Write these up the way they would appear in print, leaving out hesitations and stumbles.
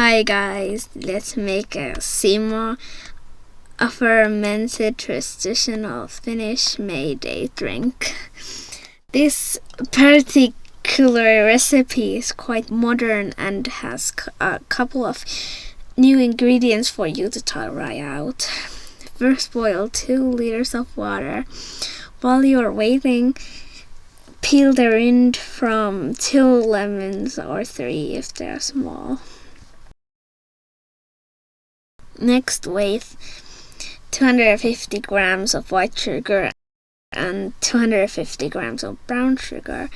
Hi guys, let's make a Sima, a fermented traditional Finnish May day drink. This particular recipe is quite modern and has a couple of new ingredients for you to try out. First, boil 2 liters of water. While you're waiting, peel the rind from 2 lemons or 3 if they're small. Next, weigh 250 grams of white sugar and 250 grams of brown sugar.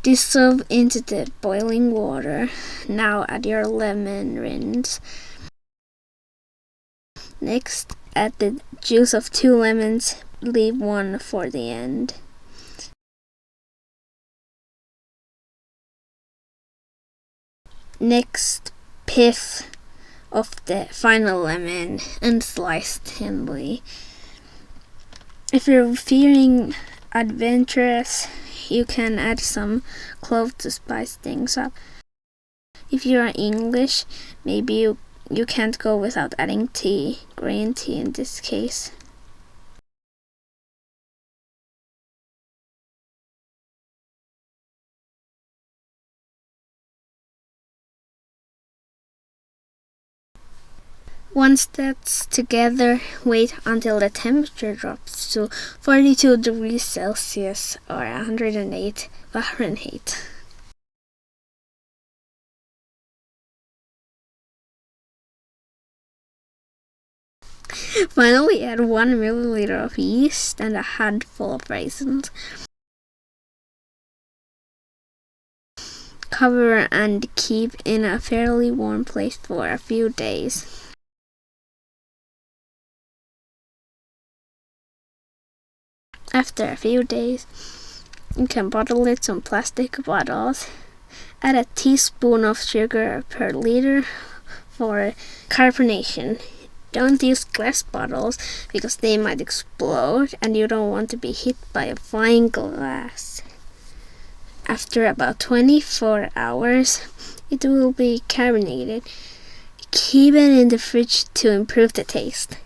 Dissolve into the boiling water. Now add your lemon rinds. Next, add the juice of 2 lemons. Leave 1 for the end. Next, pith of the final lemon and slice thinly. If you're feeling adventurous, you can add some cloves to spice things up. If you're English, maybe you can't go without adding tea, green tea in this case. Once that's together, wait until the temperature drops to 42 degrees Celsius or 108 Fahrenheit. Finally, add 1 milliliter of yeast and a handful of raisins. Cover and keep in a fairly warm place for a few days. After a few days, you can bottle it in plastic bottles. Add a teaspoon of sugar per liter for carbonation. Don't use glass bottles because they might explode and you don't want to be hit by a fine glass. After about 24 hours, it will be carbonated. Keep it in the fridge to improve the taste.